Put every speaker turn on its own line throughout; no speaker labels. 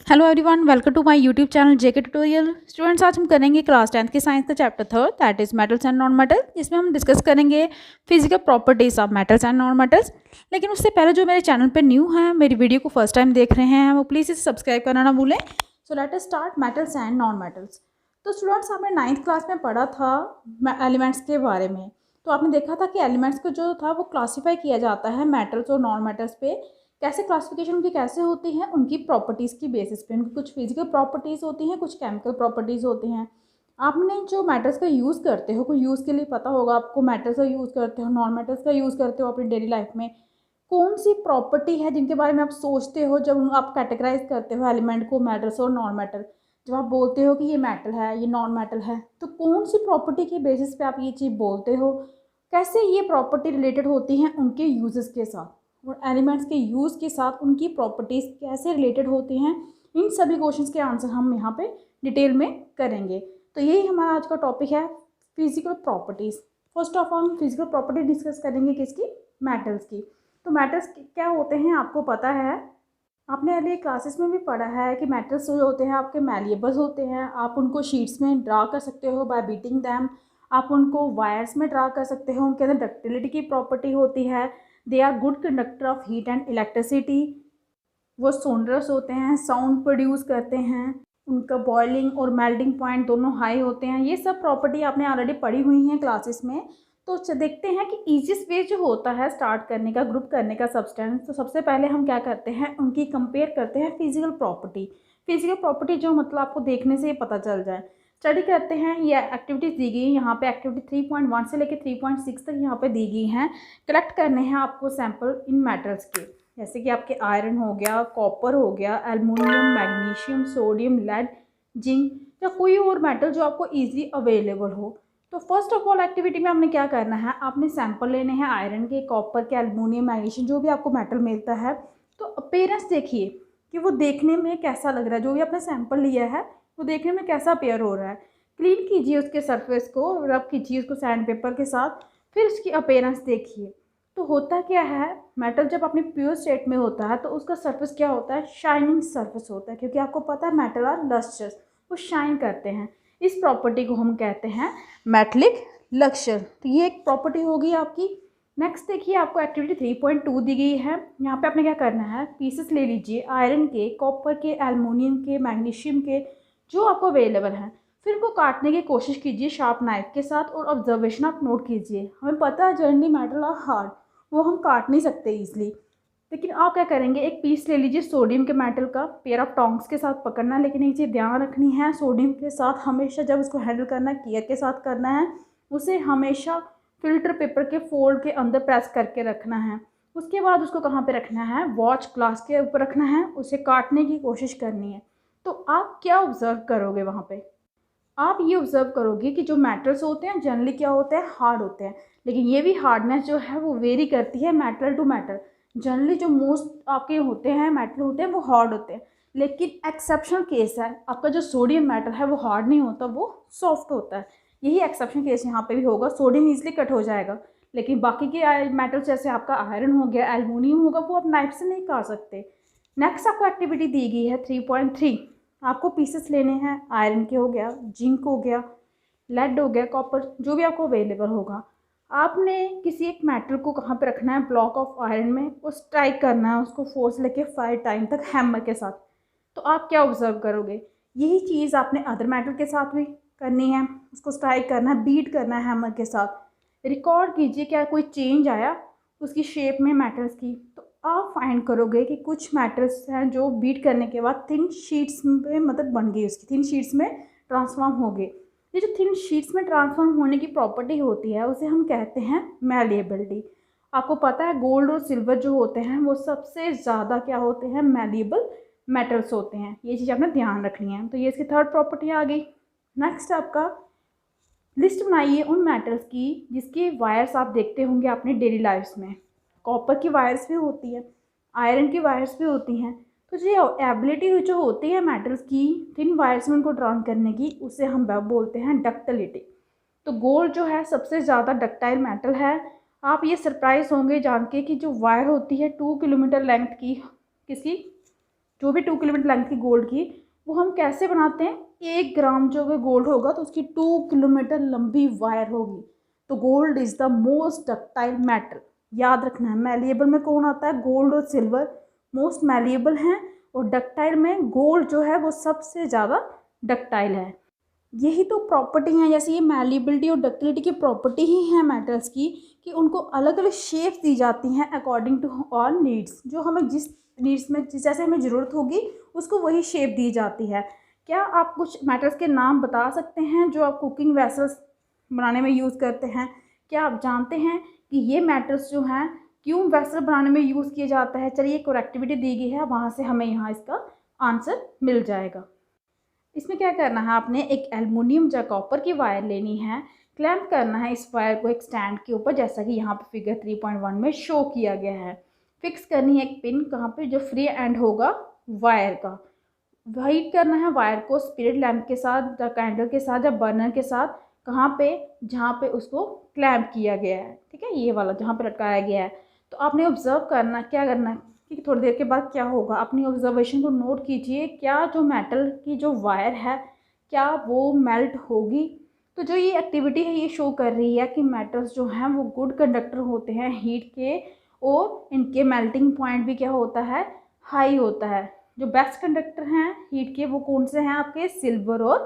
Hello everyone, welcome to my YouTube channel JK tutorial. Students, आज हम करेंगे class 10th के साइंस का chapter third, that is metals and non metal. इसमें हम डिस्कस करेंगे physical properties of metals and non metals. लेकिन उससे पहले जो मेरे चैनल पे न्यू हैं, मेरी वीडियो को फर्स्ट टाइम देख रहे हैं, वो प्लीज़ इसे सब्सक्राइब करना ना भूलें। So let us start metals and non metals. तो स्टूडेंट्स, हमने 9th क्लास में पढ़ा था एलिमेंट्स के बारे में। तो आपने देखा था कि एलिमेंट्स को जो था वो क्लासीफाई किया जाता है मेटल्स और नॉन मेटल्स पे। कैसे क्लासिफिकेशन उनकी कैसे होती है, उनकी प्रॉपर्टीज़ की बेसिस पे। उनकी कुछ फिजिकल प्रॉपर्टीज़ होती हैं, कुछ केमिकल प्रॉपर्टीज़ होती हैं। आपने जो मेटल्स का यूज़ करते हो, कोई यूज़ के लिए पता होगा आपको, मेटल्स का यूज़ करते हो, नॉन मेटल्स का यूज़ करते हो अपनी डेली लाइफ में। कौन सी प्रॉपर्टी है जिनके बारे में आप सोचते हो जब आप कैटेगराइज करते हो एलिमेंट को, मेटल्स और नॉन मेटल। जब आप बोलते हो कि ये मेटल है, ये नॉन मेटल है, तो कौन सी प्रॉपर्टी के बेसिस पे आप ये चीज़ बोलते हो, कैसे ये प्रॉपर्टी रिलेटेड होती हैं उनके यूजेस के साथ, और एलिमेंट्स के यूज़ के साथ उनकी प्रॉपर्टीज़ कैसे रिलेटेड होती हैं। इन सभी क्वेश्चंस के आंसर हम यहाँ पे डिटेल में करेंगे। तो यही हमारा आज का टॉपिक है, physical properties. First of all हम फिजिकल प्रॉपर्टी डिस्कस करेंगे किसकी, मेटल्स की। तो मेटल्स क्या होते हैं आपको पता है, आपने अगले क्लासेस में भी पढ़ा है कि मेटल्स जो होते हैं आपके मैलिएबल्स होते हैं। आप उनको शीट्स में ड्रा कर सकते हो बाय बीटिंग दैम। आप उनको वायर्स में ड्रा कर सकते हो। उनके अंदर डक्टिलिटी की प्रॉपर्टी होती है। They are good conductor of heat and electricity. वो सोनरस होते हैं, साउंड प्रोड्यूस करते हैं। उनका बॉइलिंग और मेल्टिंग पॉइंट दोनों हाई होते हैं। ये सब प्रॉपर्टी आपने ऑलरेडी पढ़ी हुई हैं क्लासेस में। तो देखते हैं कि ईजीएस्ट वे जो होता है स्टार्ट करने का, ग्रुप करने का सब्सटेंस। तो सबसे पहले हम क्या करते हैं, उनकी कंपेयर करते हैं फिजिकल प्रॉपर्टी। फिजिकल प्रॉपर्टी जो मतलब आपको देखने से पता चल जाए, स्टडी करते हैं। ये एक्टिविटीज़ दी गई है यहाँ पे, एक्टिविटी 3.1 से लेकर 3.6 तक यहाँ पे दी गई हैं। कलेक्ट करने हैं आपको सैंपल इन मेटल्स के, जैसे कि आपके आयरन हो गया, कॉपर हो गया, aluminium, magnesium, sodium, lead, zinc, या कोई और मेटल जो आपको इजीली अवेलेबल हो। तो फर्स्ट ऑफ ऑल एक्टिविटी में आपने क्या करना है, आपने सैंपल लेने हैं आयरन के, कॉपर के, एल्युमिनियम, मैग्नीशियम, जो भी आपको मेटल मिलता है। तो अपीयरेंस देखिए कि वो देखने में कैसा लग रहा है। जो भी आपने सैंपल लिया है वो देखने में कैसा अपीयर हो रहा है। क्लीन कीजिए उसके सरफेस को, रब कीजिए उसको सैंड पेपर के साथ, फिर उसकी अपीयरेंस देखिए। तो होता क्या है, मेटल जब अपनी प्योर स्टेट में होता है तो उसका सरफेस क्या होता है, शाइनिंग सरफेस होता है। क्योंकि आपको पता है मेटल आर लस्ट्रस, वो शाइन करते हैं। इस प्रॉपर्टी को हम कहते हैं मेटलिक लक्ष्य। तो ये एक प्रॉपर्टी होगी आपकी। नेक्स्ट देखिए, आपको एक्टिविटी 3.2 दी गई है। यहाँ पे आपने क्या करना है, पीसेस ले लीजिए आयरन के, कॉपर के, एल्युमिनियम के, मैग्नीशियम के, जो आपको अवेलेबल हैं। फिर उनको काटने की कोशिश कीजिए शार्प नाइफ के साथ, और ऑब्जर्वेशन आप नोट कीजिए। हमें पता है जनरली मेटल आर हार्ड, वो हम काट नहीं सकते ईजिली। लेकिन आप क्या करेंगे, एक पीस ले लीजिए सोडियम के मेटल का, पेयर ऑफ टोंग्स के साथ पकड़ना है। लेकिन एक चीज़ ध्यान रखनी है, सोडियम के साथ हमेशा जब उसको हैंडल करना है केयर के साथ करना है। उसे हमेशा फिल्टर पेपर के फोल्ड के अंदर प्रेस करके रखना है। उसके बाद उसको कहाँ पे रखना है, वॉच ग्लास के ऊपर रखना है। उसे काटने की कोशिश करनी है। तो आप क्या ऑब्जर्व करोगे वहाँ पे, आप ये ऑब्जर्व करोगे कि जो मेटल्स होते हैं जनरली क्या होते हैं, हार्ड होते हैं। लेकिन ये भी हार्डनेस जो है वो वेरी करती है मेटल टू मेटल। जनरली जो मोस्ट आपके होते हैं मेटल होते हैं वो हार्ड होते हैं। लेकिन एक्सेप्शनल केस है, आपका जो सोडियम मेटल है वो हार्ड नहीं होता, वो सॉफ्ट होता है। यही एक्सेप्शन केस यहाँ पे भी होगा, सोडियम ईजिली कट हो जाएगा। लेकिन बाकी के मेटल जैसे आपका आयरन हो गया, एल्युमिनियम होगा, वो आप नाइफ से नहीं काट सकते। नेक्स्ट आपको एक्टिविटी दी गई है 3.3। आपको पीसेस लेने हैं, आयरन के हो गया, जिंक हो गया, लेड हो गया, कॉपर, जो भी आपको अवेलेबल होगा। आपने किसी एक मेटल को कहाँ पे रखना है, ब्लॉक ऑफ आयरन में, और स्ट्राइक करना है उसको फोर्स लेके 5 टाइम तक हैमर के साथ। तो आप क्या ऑब्जर्व करोगे, यही चीज़ आपने अदर मेटल के साथ भी करनी है। उसको स्ट्राइक करना है, बीट करना है हैमर के साथ। रिकॉर्ड कीजिए क्या कोई चेंज आया उसकी शेप में मेटल्स की। तो आप फाइंड करोगे कि कुछ मेटल्स हैं जो बीट करने के बाद थिन शीट्स में मतलब बन गई, उसकी थिन शीट्स में ट्रांसफॉर्म हो गई। ये जो थिन शीट्स में ट्रांसफॉर्म होने की प्रॉपर्टी होती है उसे हम कहते हैं मैलिएबिलिटी। आपको पता है गोल्ड और सिल्वर जो होते हैं वो सबसे ज़्यादा क्या होते हैं, मैलिएबल मेटल्स होते हैं। ये चीज़ आपने ध्यान रखनी है। तो ये इसकी थर्ड प्रॉपर्टी आ गई। नेक्स्ट आपका लिस्ट बनाइए उन मेटल्स की जिसके वायर्स आप देखते होंगे अपनी डेली लाइफ्स में। कॉपर की वायर्स भी होती है, आयरन की वायर्स भी होती हैं। तो जो एबिलिटी जो होती है मेटल्स की थिन वायर्स में उनको ड्रॉन करने की, उसे हम बोलते हैं डक्टिलिटी। तो गोल्ड जो है सबसे ज़्यादा डक्टाइल मेटल है। आप ये सरप्राइज होंगे जान के कि जो वायर होती है 2 किलोमीटर लेंथ की, किसकी, जो भी 2 किलोमीटर लेंथ की गोल्ड की, वो हम कैसे बनाते हैं, 1 ग्राम जो भी गोल्ड होगा तो उसकी 2 किलोमीटर लंबी वायर होगी। तो gold is the most ductile metal. याद रखना है, मैलिएबल में कौन आता है, गोल्ड और सिल्वर मोस्ट मैलिएबल हैं, और डक्टाइल में गोल्ड जो है वो सबसे ज़्यादा डक्टाइल है। यही तो प्रॉपर्टी हैं, जैसे ये मैलिएबिलिटी और डक्टिलिटी की प्रॉपर्टी ही है मेटल्स की, कि उनको अलग अलग शेप्स दी जाती हैं अकॉर्डिंग टू ऑल नीड्स। जो हमें जिस नीड्स में जैसे हमें ज़रूरत होगी उसको वही शेप दी जाती है। क्या आप कुछ मेटल्स के नाम बता सकते हैं जो आप कुकिंग वेसल्स बनाने में यूज़ करते हैं? क्या आप जानते हैं कि ये मेटल्स जो हैं क्यों वेसल बनाने में यूज़ किए जाता है? चलिए, एक और एक्टिविटी दी गई है, वहाँ से हमें यहाँ इसका आंसर मिल जाएगा। इसमें क्या करना है, आपने एक एल्युमिनियम या कॉपर की वायर लेनी है, क्लैंप करना है इस वायर को एक स्टैंड के ऊपर, जैसा कि यहाँ पे फिगर 3.1 में शो किया गया है। फिक्स करनी है एक पिन कहाँ पे, जो फ्री एंड होगा वायर का। हीट करना है वायर को स्पिरिट लैम्प के साथ या कैंडल के साथ या बर्नर के साथ, कहाँ पे, जहाँ पे उसको क्लैंप किया गया है, ठीक है, ये वाला जहाँ पे लटकाया गया है। तो आपने ऑब्जर्व करना, क्या करना है कि थोड़ी देर के बाद क्या होगा, अपनी ऑब्जर्वेशन को नोट कीजिए, क्या जो मेटल की जो वायर है क्या वो मेल्ट होगी। तो जो ये एक्टिविटी है ये शो कर रही है कि मेटल्स जो हैं वो गुड कंडक्टर होते हैं हीट के, और इनके मेल्टिंग पॉइंट भी क्या होता है, हाई होता है। जो बेस्ट कंडक्टर हैं हीट के वो कौन से हैं आपके, सिल्वर और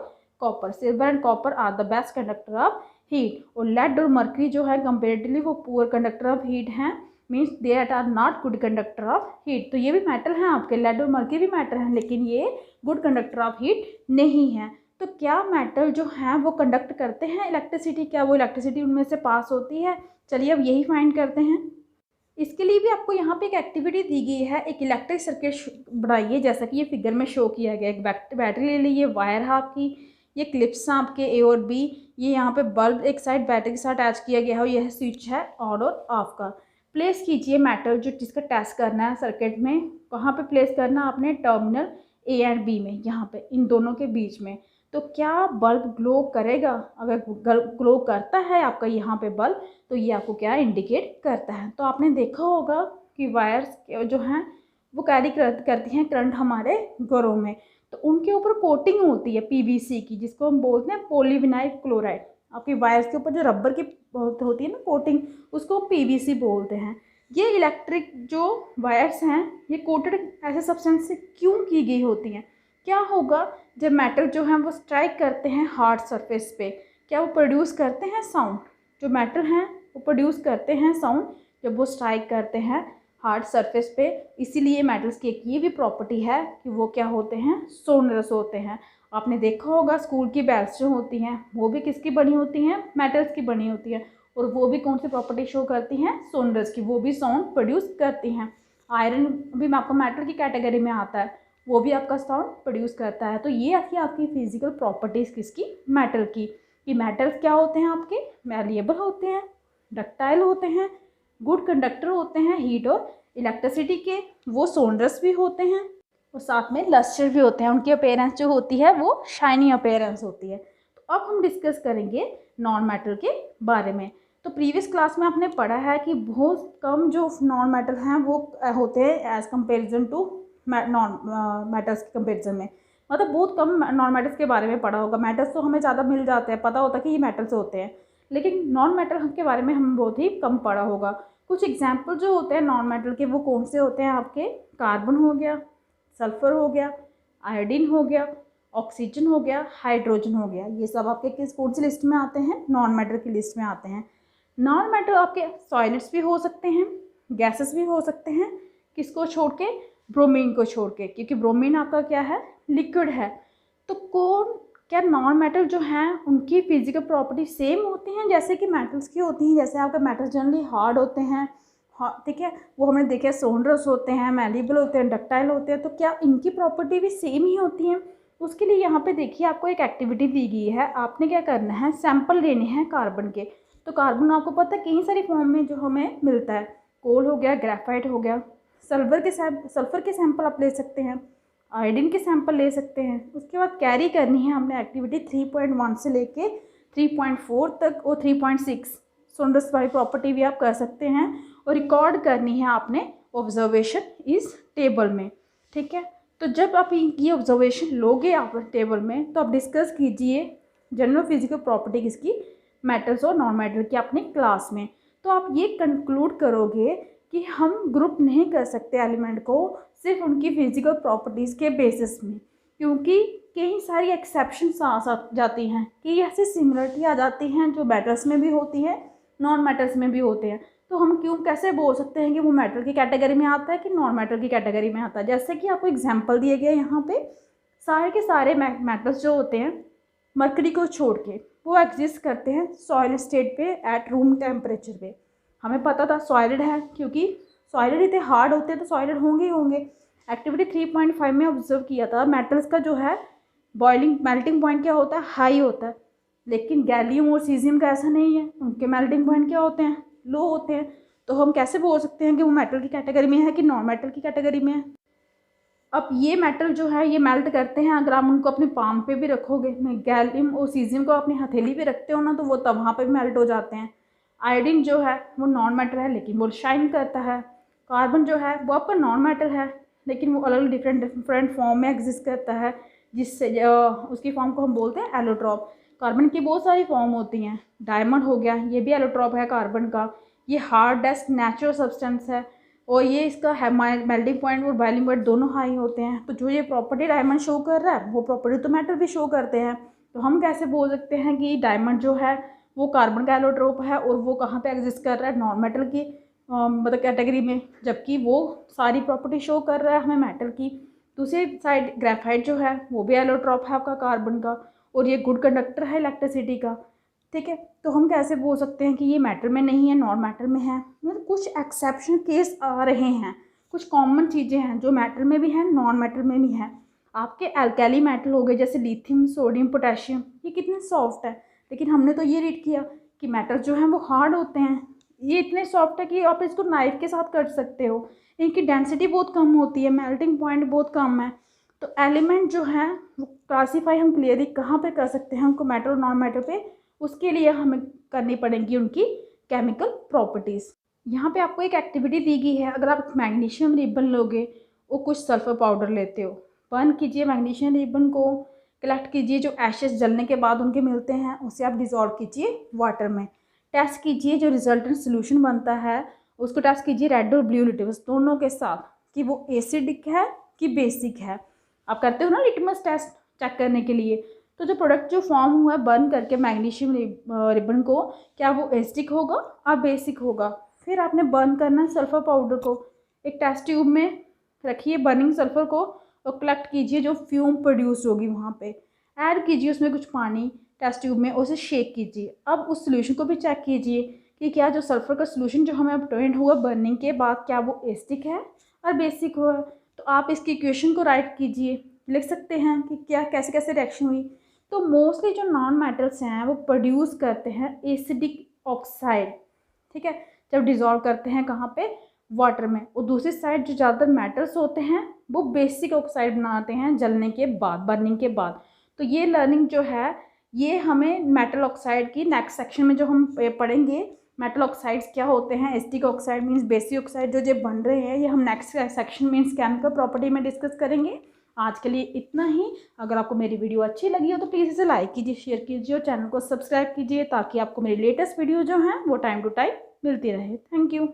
copper. Silver and copper are the best conductor of heat. और लेड और मर्करी जो है कंपेरेटिवली वो पुअर कंडक्टर ऑफ हीट हैं, means they are not good conductor of heat. तो ये भी मेटल हैं आपके, लेड और मर्करी भी मेटल हैं, लेकिन ये गुड कंडक्टर ऑफ हीट नहीं है। तो क्या मेटल जो हैं वो कंडक्ट करते हैं इलेक्ट्रिसिटी, क्या वो इलेक्ट्रिसिटी उनमें से पास होती है? चलिए अब यही फाइंड करते हैं। इसके लिए भी आपको यहाँ पे एक एक्टिविटी दी गई है, एक इलेक्ट्रिक सर्किट बनाइए, जैसा कि ये फिगर में शो किया गया। एक बैटरी ले ली, ये वायर है आपकी, ये क्लिप्स हैं आपके ए और बी, ये यहाँ पे बल्ब एक साइड बैटरी के साथ अटैच किया गया है, और यह स्विच है ऑन और ऑफ का। प्लेस कीजिए मेटल जो जिसका टेस्ट करना है सर्किट में, कहाँ पे प्लेस करना है आपने, टर्मिनल ए एंड बी में, यहाँ पे इन दोनों के बीच में। तो क्या बल्ब ग्लो करेगा? अगर ग्लो करता है आपका यहाँ पे बल्ब, तो ये आपको क्या इंडिकेट करता है। तो आपने देखा होगा कि वायर्स जो हैं वो कैरी करती हैं करंट हमारे घरों में, तो उनके ऊपर कोटिंग होती है पीवीसी की, जिसको हम बोलते हैं पॉलीविनाइल क्लोराइड। आपकी वायर्स के ऊपर जो रबर की होती है ना कोटिंग, उसको पीवीसी बोलते हैं। ये इलेक्ट्रिक जो वायर्स हैं ये कोटेड ऐसे सब्सटेंस से क्यों की गई होती हैं? क्या होगा जब मेटल जो हैं वो स्ट्राइक करते हैं हार्ड सरफेस पे, क्या वो प्रोड्यूस करते हैं साउंड? जो मेटल हैं वो प्रोड्यूस करते हैं साउंड जब वो स्ट्राइक करते हैं हार्ड सरफेस पे। इसीलिए मेटल्स की एक ये भी प्रॉपर्टी है कि वो क्या होते हैं, सोनरस होते हैं। आपने देखा होगा स्कूल की बेल्स जो होती हैं वो भी किसकी बनी होती हैं, मेटल्स की बनी होती हैं, और वो भी कौन सी प्रॉपर्टी शो करती हैं, सोनरस की, वो भी साउंड प्रोड्यूस करती हैं। आयरन भी आपका मेटल की कैटेगरी में आता है, वो भी आपका साउंड प्रोड्यूस करता है। तो ये थी आपकी फिजिकल प्रॉपर्टीज़ किसकी, मेटल की, कि मेटल्स क्या होते हैं आपके, मैलिएबल होते हैं, डक्टाइल होते हैं, गुड कंडक्टर होते हैं हीट और इलेक्ट्रिसिटी के, वो सोनरस भी होते हैं, और साथ में लस्टर भी होते हैं। उनकी अपीयरेंस जो होती है वो शाइनी अपीयरेंस होती है। तो अब हम डिस्कस करेंगे नॉन मेटल के बारे में। तो प्रीवियस क्लास में आपने पढ़ा है कि बहुत कम जो नॉन मेटल हैं वो होते हैं as comparison to non metals के कंपेरिजन में, मतलब बहुत कम नॉन मेटल्स के बारे में पढ़ा होगा। मेटल्स तो हमें ज़्यादा मिल जाते हैं, पता होता है कि ये मेटल्स होते हैं, लेकिन नॉन मेटल के बारे में हमें बहुत ही कम पढ़ा होगा। कुछ एग्जाम्पल जो होते हैं नॉन मेटल के वो कौन से होते हैं आपके, कार्बन हो गया, सल्फर हो गया, आयोडीन हो गया, ऑक्सीजन हो गया, हाइड्रोजन हो गया। ये सब आपके किस कौन सी लिस्ट में आते हैं, नॉन मेटल की लिस्ट में आते हैं। नॉन मेटल आपके सॉलिड्स भी हो सकते हैं, गैसेस भी हो सकते हैं, किसको छोड़ के, ब्रोमीन को छोड़ के, क्योंकि ब्रोमीन आपका क्या है, लिक्विड है। तो क्या नॉन मेटल जो हैं उनकी फिजिकल प्रॉपर्टी सेम होती हैं जैसे कि मेटल्स की होती हैं? जैसे आपके मेटल्स जनरली हार्ड होते हैं, ठीक है, वो हमने देखा सोनरस होते हैं, मैलिएबल होते हैं, डक्टाइल होते हैं, तो क्या इनकी प्रॉपर्टी भी सेम ही होती हैं? उसके लिए यहाँ पे देखिए आपको एक एक्टिविटी दी गई है, आपने क्या करना है, सैंपल लेने हैं कार्बन के। तो कार्बन आपको पता है कई सारी फॉर्म में जो हमें मिलता है, कोल हो गया, ग्रेफाइट हो गया, सल्फर के सैंपल आप ले सकते हैं, आयोडीन के सैंपल ले सकते हैं। उसके बाद कैरी करनी है हमने एक्टिविटी 3.1 से लेके 3.4 तक और 3.6 सोनरस वाली प्रॉपर्टी भी आप कर सकते हैं, और रिकॉर्ड करनी है आपने ऑब्जर्वेशन इस टेबल में, ठीक है। तो जब आप ये ऑब्जर्वेशन लोगे आप टेबल में, तो आप डिस्कस कीजिए जनरल फिजिकल प्रॉपर्टी किसकी, मेटल्स और नॉन मेटल की अपनी क्लास में। तो आप ये कंक्लूड करोगे कि हम ग्रुप नहीं कर सकते एलिमेंट को सिर्फ उनकी फिजिकल प्रॉपर्टीज़ के बेसिस में, क्योंकि कई सारी एक्सेप्शंस आ जाती हैं कि ऐसी सिमिलरिटी आ जाती हैं जो मेटल्स में भी होती है, नॉन मेटल्स में भी होते हैं। तो हम कैसे बोल सकते हैं कि वो मेटल की कैटेगरी में आता है कि नॉन मेटल की कैटेगरी में आता है। जैसे कि आपको एग्जांपल दिए गए यहाँ पे, सारे के सारे मेटल्स जो होते हैं मरकरी को छोड़ के वो एग्जिस्ट करते हैं सॉइल स्टेट पे एट रूम टेम्परेचर पे। हमें पता था सॉलिड है, क्योंकि सॉलिड इतने हार्ड होते हैं तो सॉलिड होंगे ही होंगे। एक्टिविटी 3.5 में ऑब्जर्व किया था मेटल्स का जो है बॉइलिंग मेल्टिंग पॉइंट क्या होता है, हाई होता है, लेकिन गैलियम और सीजियम का ऐसा नहीं है, उनके मेल्टिंग पॉइंट क्या होते हैं, लो होते हैं। तो हम कैसे बोल सकते हैं कि वो मेटल की कैटेगरी में है कि नॉन मेटल की कैटेगरी में है। अब ये मेटल जो है ये मेल्ट करते हैं, अगर आप उनको अपने पाम पे भी रखोगे, गैलियम और सीजियम को अपनी हथेली पे रखते हो ना, तो वो तब वहाँ पे भी मेल्ट हो जाते हैं। आयोडीन जो है वो नॉन मेटल है लेकिन वो शाइन करता है। कार्बन जो है वो आपका नॉन मेटल है लेकिन वो अलग डिफरेंट फॉर्म में एग्जिस्ट करता है, जिससे उसकी फॉर्म को हम बोलते हैं एलोट्रॉप। कार्बन की बहुत सारी फॉर्म होती हैं, डायमंड हो गया, ये भी एलोट्रॉप है कार्बन का। ये हार्डेस्ट नेचुरल सब्सटेंस है और ये इसका मेल्टिंग पॉइंट और बॉइलिंग पॉइंट दोनों हाई होते हैं। तो जो ये प्रॉपर्टी डायमंड शो कर रहा है वो प्रॉपर्टी तो मेटल भी शो करते हैं। तो हम कैसे बोल सकते हैं कि डायमंड जो है वो कार्बन का एलोट्रोप है और वो कहाँ पे एग्जिस्ट कर रहा है, नॉन मेटल की मतलब कैटेगरी में, जबकि वो सारी प्रॉपर्टी शो कर रहा है हमें मेटल की। दूसरी साइड ग्रेफाइट जो है वो भी एलोट्रोप है आपका कार्बन का और ये गुड कंडक्टर है इलेक्ट्रिसिटी का। ठीक है, तो हम कैसे बोल सकते हैं कि ये मेटल में नहीं है, नॉन मेटल में है। मतलब कुछ एक्सेप्शन केस आ रहे हैं, कुछ कॉमन चीज़ें हैं जो मेटल में भी हैं, नॉन मेटल में भी हैं। आपके एल्कैली मेटल हो गए जैसे लिथियम, सोडियम, पोटेशियम, ये कितने सॉफ्ट है, लेकिन हमने तो ये रीड किया कि मेटल जो हैं वो हार्ड होते हैं। ये इतने सॉफ्ट है कि आप इसको नाइफ के साथ कट सकते हो, इनकी डेंसिटी बहुत कम होती है, मेल्टिंग पॉइंट बहुत कम है। तो एलिमेंट जो है वो क्लासीफाई हम क्लियरली कहाँ पे कर सकते हैं उनको, मेटल और नॉन मेटल पे, उसके लिए हमें करनी पड़ेगी उनकी केमिकल प्रॉपर्टीज़। यहाँ पे आपको एक एक्टिविटी दी गई है, अगर आप मैग्नीशियम रिबन लोगे और कुछ सल्फर पाउडर लेते हो, बर्न कीजिए मैग्नीशियम रिबन को, कलेक्ट कीजिए जो एशेस जलने के बाद उनके मिलते हैं, उसे आप डिज़ोल्व कीजिए वाटर में, टेस्ट कीजिए जो रिजल्टेंट सोल्यूशन बनता है उसको टेस्ट कीजिए रेड और ब्लू लिटमस दोनों के साथ कि वो एसिडिक है कि बेसिक है। आप करते हो ना लिटमस टेस्ट चेक करने के लिए। तो जो प्रोडक्ट जो फॉर्म हुआ है बर्न करके मैग्नीशियम रिबन को, क्या वो एसिडिक होगा और बेसिक होगा। फिर आपने बर्न करना है सल्फर पाउडर को, एक टेस्ट ट्यूब में रखिए बर्निंग सल्फर को और कलेक्ट कीजिए जो फ्यूम प्रोड्यूस होगी वहाँ पे, ऐड कीजिए उसमें कुछ पानी टेस्ट ट्यूब में, उसे शेक कीजिए। अब उस सोल्यूशन को भी चेक कीजिए कि क्या जो सल्फर का सोल्यूशन जो हमें ऑब्टेन हुआ बर्निंग के बाद क्या वो एसिडिक है और बेसिक हुआ। तो आप इसकी इक्वेशन को राइट कीजिए, लिख सकते हैं कि क्या कैसे कैसे रिएक्शन हुई। तो मोस्टली जो नॉन मेटल्स हैं वो प्रोड्यूस करते हैं एसिडिक ऑक्साइड, ठीक है, जब डिज़ोल्व करते हैं कहाँ पे, वाटर में। और दूसरी साइड जो ज़्यादातर मेटल्स होते हैं वो बेसिक ऑक्साइड बनाते हैं जलने के बाद, बर्निंग के बाद। तो ये लर्निंग जो है ये हमें मेटल ऑक्साइड की नेक्स्ट सेक्शन में जो हम पढ़ेंगे, मेटल ऑक्साइड्स क्या होते हैं, acidic oxide means basic oxide जो बन रहे हैं, ये हम next section means chemical property में डिस्कस करेंगे। आज के लिए इतना ही। अगर आपको मेरी वीडियो अच्छी लगी हो तो प्लीज़ इसे लाइक कीजिए, शेयर कीजिए और चैनल को सब्सक्राइब कीजिए ताकि आपको मेरी लेटेस्ट वीडियो जो हैं वो टाइम टू टाइम मिलती रहे। Thank you.